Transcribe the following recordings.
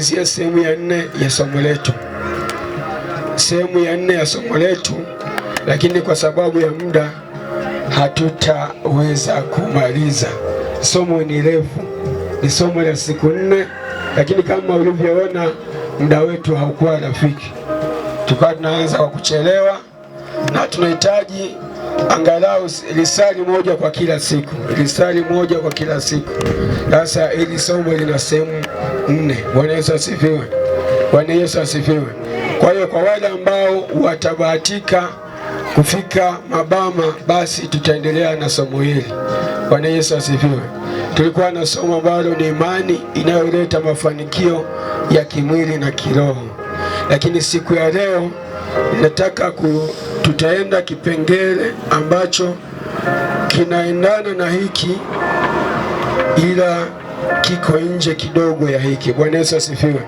Sehemu ya 4 ya somo letu, sehemu ya 4 ya somo letu, lakini kwa sababu ya muda hatutaweza kumaliza. Somo ni refu, ni somo la siku 4, lakini kama ulivyoona muda wetu haukuwa rafiki, tukawa tunaanza kwa kuchelewa na tunahitaji angalau lisali moja kwa kila siku, lisali moja kwa kila siku. Sasa hili somo lina sehemu 4. Bwana Yesu asifiwe. Bwana Yesu asifiwe. Kwa hiyo kwa wale ambao watabahatika kufika Mabama, basi tutaendelea na somo hili. Bwana Yesu asifiwe. Tulikuwa na somo ambalo ni imani inayoleta mafanikio ya kimwili na kiroho, lakini siku ya leo nataka tutaenda kipengele ambacho kinaendana na hiki ila kiko nje kidogo ya hiki. Bwana Yesu asifiwe.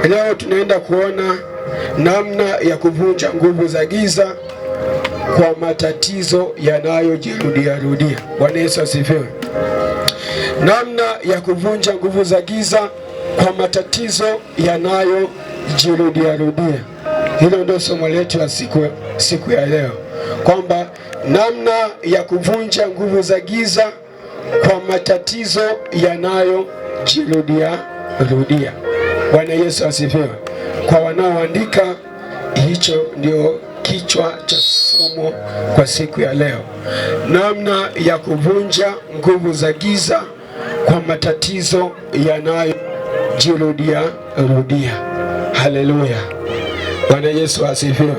Leo tunaenda kuona namna ya kuvunja nguvu za giza kwa matatizo yanayojirudia rudia. Bwana Yesu asifiwe. Namna ya kuvunja nguvu za giza kwa matatizo yanayojirudia rudia. Hilo ndio somo letu la siku ya leo, kwamba namna ya kuvunja nguvu za giza kwa matatizo yanayojirudia rudia. Bwana Yesu asifiwe. Kwa wanaoandika, hicho ndio kichwa cha somo kwa siku ya leo, namna ya kuvunja nguvu za giza kwa matatizo yanayojirudia rudia. Haleluya. Bwana Yesu asifiwe.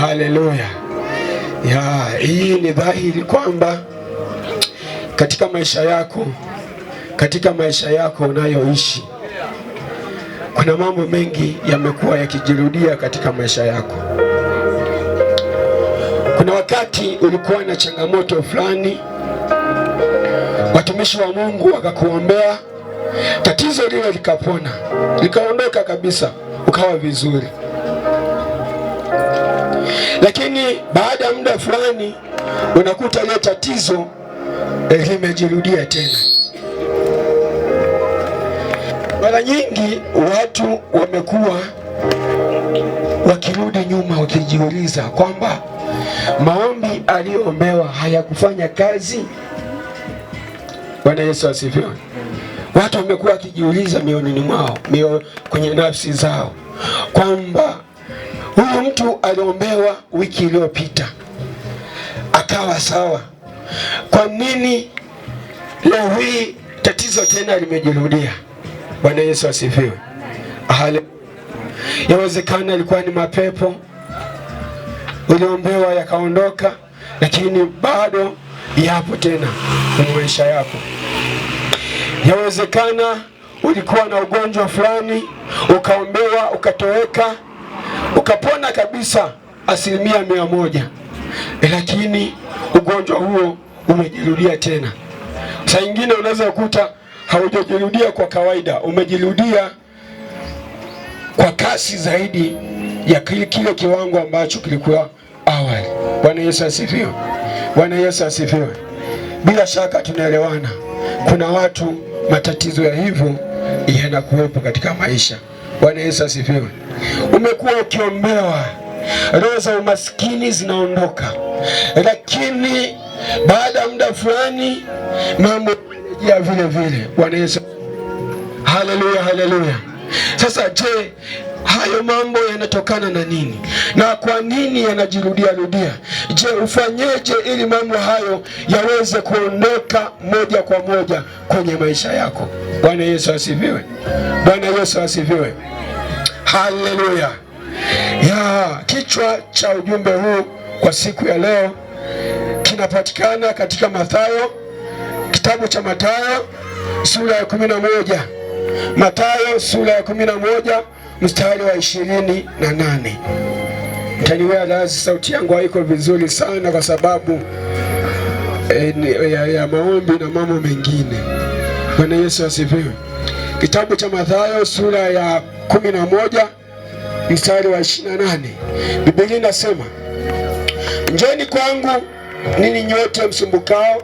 Haleluya. Hii ni dhahiri kwamba katika maisha yako unayoishi, kuna mambo mengi yamekuwa yakijirudia katika maisha yako. Kuna wakati ulikuwa na changamoto fulani, watumishi wa Mungu wakakuombea, tatizo lile likapona, likaondoka kabisa, ukawa vizuri. Lakini baada ya muda fulani unakuta ile tatizo limejirudia tena. Mara nyingi watu wamekuwa wakirudi nyuma wakijiuliza kwamba maombi aliyoombewa hayakufanya kazi. Bwana Yesu asifiwe. Watu wamekuwa wakijiuliza mioyoni mwao, kwenye nafsi zao, kwamba huyu mtu aliombewa wiki iliyopita akawa sawa, kwa nini leo hii tatizo tena limejirudia? Bwana Yesu asifiwe. Yawezekana ilikuwa ni mapepo uliombewa yakaondoka, lakini bado yapo tena kwenye maisha yako. Yawezekana ulikuwa na ugonjwa fulani ukaombewa ukatoweka, ukapona kabisa 100%, lakini ugonjwa huo umejirudia tena. Saa nyingine unaweza kukuta haujajirudia kwa kawaida, umejirudia kwa kasi zaidi ya kile kiwango ambacho kilikuwa awali. Bwana Yesu asifiwe. Bwana Yesu asifiwe. Bila shaka tunaelewana, kuna watu matatizo ya hivyo yanakuwepo katika maisha. Bwana Yesu asifiwe. Umekuwa ukiombewa, roho za umaskini zinaondoka, lakini baada ya muda fulani mambo ya vile vile. Bwana Yesu. Haleluya, haleluya. Sasa je, hayo mambo yanatokana na nini? Na kwa nini yanajirudia rudia? Je, ufanyeje ili mambo hayo yaweze kuondoka moja kwa moja kwenye maisha yako? Bwana Yesu asifiwe. Bwana Yesu asifiwe. Haleluya. Kichwa cha ujumbe huu kwa siku ya leo kinapatikana katika Mathayo, kitabu cha Mathayo sura ya 11. Mathayo sura ya 11 mstari wa 28. Mtaniwea radhi, sauti yangu haiko vizuri sana kwa sababu ya maombi na mambo mengine. Bwana Yesu asifiwe. Kitabu cha Mathayo sura ya 11 mstari wa 28. Biblia inasema, njoni kwangu ninyi nyote msumbukao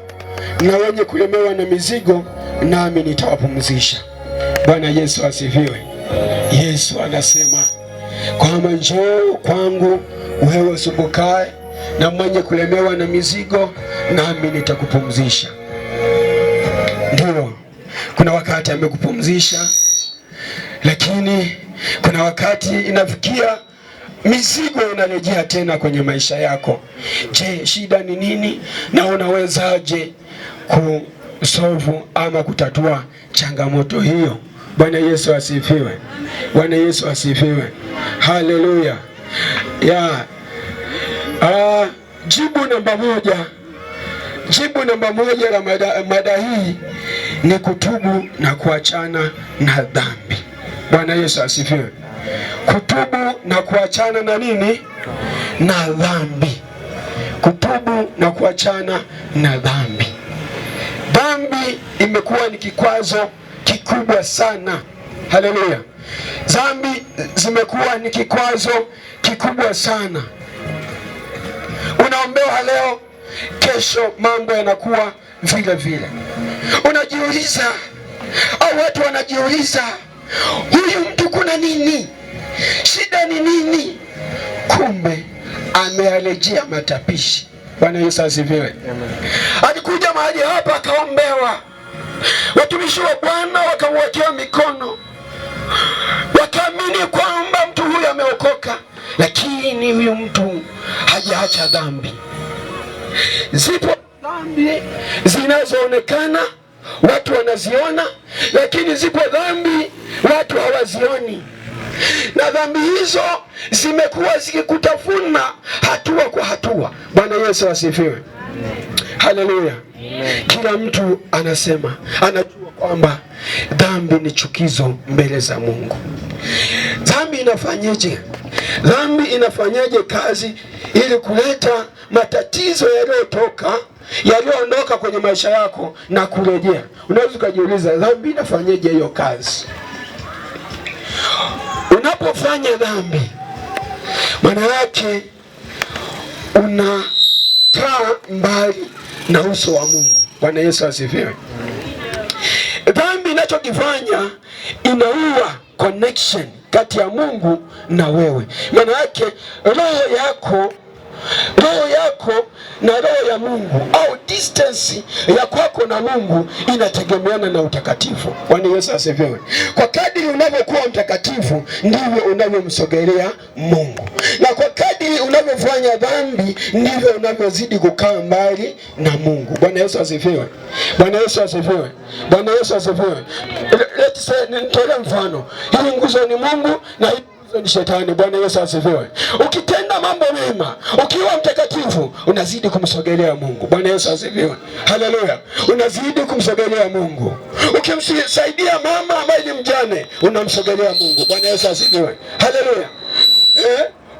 na wenye kulemewa na mizigo, nami nitawapumzisha. Bwana Yesu asifiwe. Yesu anasema kwamba njoo kwangu wewe usumbukae na mwenye kulemewa na mizigo, nami nitakupumzisha. Ndio, kuna wakati amekupumzisha, lakini kuna wakati inafikia mizigo inarejea tena kwenye maisha yako. Je, shida ni nini na unawezaje kusolve ama kutatua changamoto hiyo? Bwana Yesu asifiwe. Bwana Yesu asifiwe. Haleluya. Jibu namba moja la mada hii ni kutubu na kuachana na dhambi. Bwana Yesu asifiwe. Kutubu na kuachana na nini? Na dhambi. Kutubu na kuachana na dhambi. Dhambi imekuwa ni kikwazo kikubwa sana. Haleluya. Dhambi zimekuwa ni kikwazo kikubwa sana. Unaombewa leo, kesho mambo yanakuwa vile vile. Unajiuliza, au watu wanajiuliza, huyu mtu kuna nini? Shida ni nini? Kumbe amealejea matapishi. Bwana Yesu asifiwe. Alikuja mahali hapa akaombewa, watumishi wa Bwana wakamwekea mikono, wakaamini kwamba mtu huyu ameokoka, lakini huyu mtu hajaacha dhambi. Zipo dhambi zinazoonekana, watu wanaziona, lakini zipo dhambi watu hawazioni, na dhambi hizo zimekuwa zikikutafuna hatua kwa hatua. Bwana Yesu asifiwe. Haleluya. Kila mtu anajua kwamba dhambi ni chukizo mbele za Mungu. Dhambi inafanyeje? Dhambi inafanyaje kazi ili kuleta matatizo yaliyoondoka kwenye maisha yako na kurejea? Unaweza kujiuliza, dhambi inafanyaje hiyo kazi? Unapofanya dhambi, maana yake unakaa mbali na uso wa Mungu. Bwana Yesu asifiwe. Dhambi inachokifanya, inaua connection kati ya Mungu na wewe. Maana yake roho yako na roho ya Mungu, au distance ya kwako na Mungu inategemeana na utakatifu. Bwana Yesu asifiwe. Kwa kadiri unavyokuwa mtakatifu ndivyo unavyomsogelea Mungu, na kwa kadiri unavyofanya dhambi ndivyo unavyozidi kukaa mbali na Mungu. Bwana Yesu asifiwe. Bwana Yesu asifiwe. Bwana Yesu asifiwe. Let's say, nitolee mfano. Hii nguzo ni Mungu na ni shetani. Bwana Yesu asifiwe. Ukitenda mambo mema, ukiwa mtakatifu, unazidi kumsogelea Mungu. Bwana Yesu asifiwe. Haleluya. Unazidi kumsogelea Mungu. Ukimsaidia mama ambaye ni mjane, unamsogelea Mungu. Bwana Yesu asifiwe. Haleluya.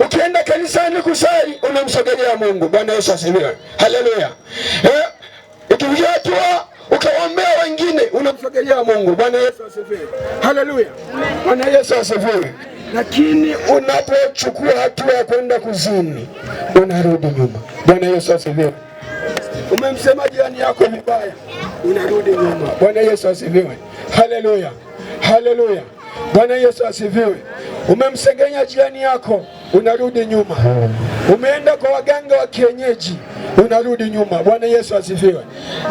Ukienda kanisani kusali, unamsogelea Mungu. Bwana Yesu asifiwe. Haleluya. Ukifikia hatua ukawaombea wengine, unamsogelea Mungu. Bwana Yesu asifiwe. Haleluya. Bwana Yesu asifiwe. Lakini unapochukua hatua ya kwenda kuzini, unarudi nyuma. Bwana Yesu asifiwe. Umemsema jirani yako vibaya, unarudi nyuma. Bwana Yesu asifiwe. Haleluya. Haleluya. Bwana Yesu asifiwe. Umemsengenya jirani yako, unarudi nyuma. Umeenda kwa waganga wa kienyeji, unarudi nyuma. Bwana Yesu asifiwe.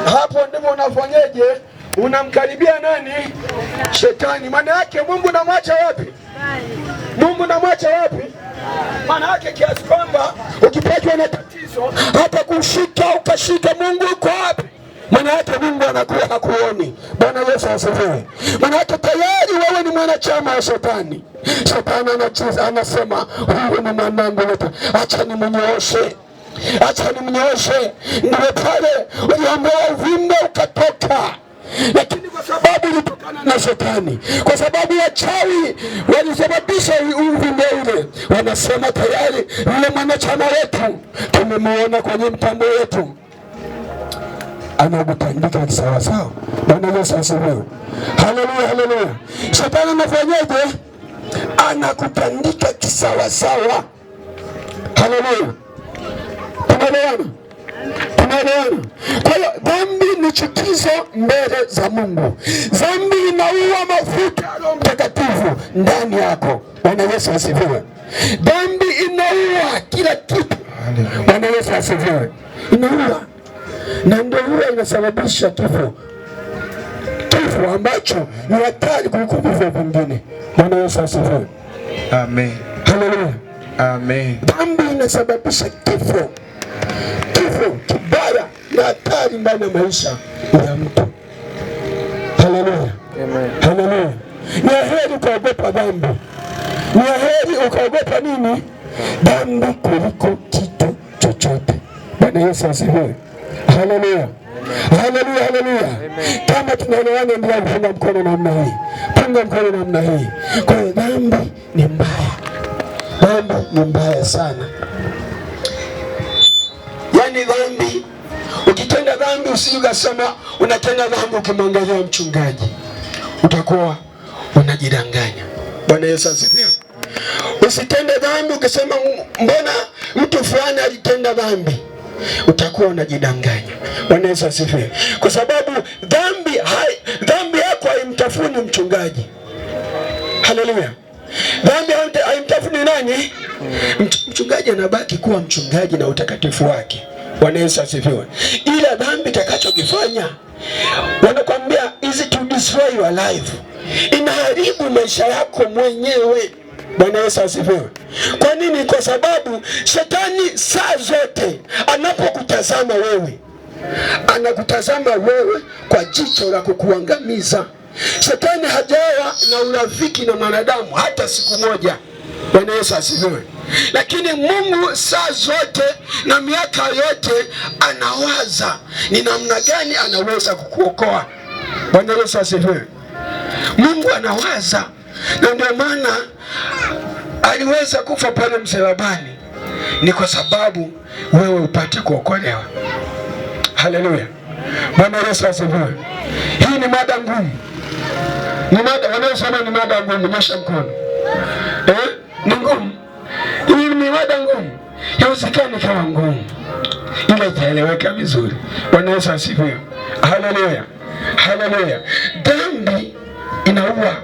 Hapo ndipo unafanyaje? Unamkaribia nani? Shetani. Maana yake Mungu namwacha wapi? Mungu namwacha wapi? Maana yake kiasi kwamba ukipatwa na tatizo, hata kushika ukashika, Mungu yuko wapi? Maana yake Mungu anakuwa hakuoni. Bwana Yesu asifiwe. Maana yake tayari wewe ni mwanachama wa Shetani. Shetani anasema, huyu ni mwanangu, acha nimnyooshe. Acha nimnyooshe. Ndio pale uliambiwa uvimbe ukatoka. Lakini kwa sababu ilitokana na Shetani, kwa sababu wachawi walisababisha uvimbe ule, wanasema tayari yule mwanachama wetu tumemuona kwenye mtambo wetu, anakutandika kisawasawa. Bwana Yesu asifiwe. Haleluya, haleluya. Shetani anafanyaje? Anakutandika kisawasawa. Haleluya. Tunaelewana? Tunaelewana? Kwa hiyo dhambi ni chukizo mbele za Mungu. Dhambi inaua mafuta ya Roho Mtakatifu ndani yako. Bwana Yesu asifiwe. Dhambi inaua kila kitu. Bwana Yesu asifiwe. Inaua. Na ndio huwa inasababisha kifo. Kifo ambacho ni hatari kuliko vifo vingine. Bwana Yesu asifiwe. Amen. Haleluya. Amen. Dhambi inasababisha kifo. Kifo kibaya na hatari ndani ya maisha ya mtu. Haleluya. Amen. Haleluya. Ni heri ukaogopa dhambi. Ni heri ukaogopa nini? Dhambi kuliko kitu chochote. Bwana Yesu asifiwe. Haleluya. Haleluya, haleluya. Kama tunaelewana ndio kufunga mkono namna hii. Punga mkono namna hii. Kwa hiyo dhambi ni mbaya. Dhambi ni mbaya sana. Yaani dhambi, ukitenda dhambi usije ukasema unatenda dhambi ukimwangalia mchungaji. Utakuwa unajidanganya. Bwana Yesu asifiwe. Usitende dhambi ukisema mbona mtu fulani alitenda dhambi. Utakuwa unajidanganya. Bwana Yesu asifiwe. Kwa sababu dhambi yako haimtafuni mchungaji. Haleluya. Dhambi haimtafuni nani? Mchungaji anabaki kuwa mchungaji na utakatifu wake. Bwana Yesu asifiwe. Ila dhambi itakachokifanya, wanakuambia is to destroy your life. Inaharibu maisha yako mwenyewe. Bwana Yesu asifiwe. Kwa nini? Kwa sababu shetani saa zote anapokutazama wewe, anakutazama wewe kwa jicho la kukuangamiza. Shetani hajawa na urafiki na mwanadamu hata siku moja. Bwana Yesu asifiwe. Lakini Mungu saa zote na miaka yote anawaza ni namna gani anaweza kukuokoa. Bwana Yesu asifiwe. Mungu anawaza, na ndio maana aliweza kufa pale msalabani, ni kwa sababu wewe upate kuokolewa. Haleluya. Bwana Yesu asifiwe. Hii ni mada ngumu. Ni mada, wanaosema ni mada ngumu, nyosha mkono. Ni ngumu. Hii ni mada ngumu. Yawezekana kama ngumu, ila itaeleweka vizuri. Bwana Yesu asifiwe. Haleluya. Haleluya. Dhambi inaua.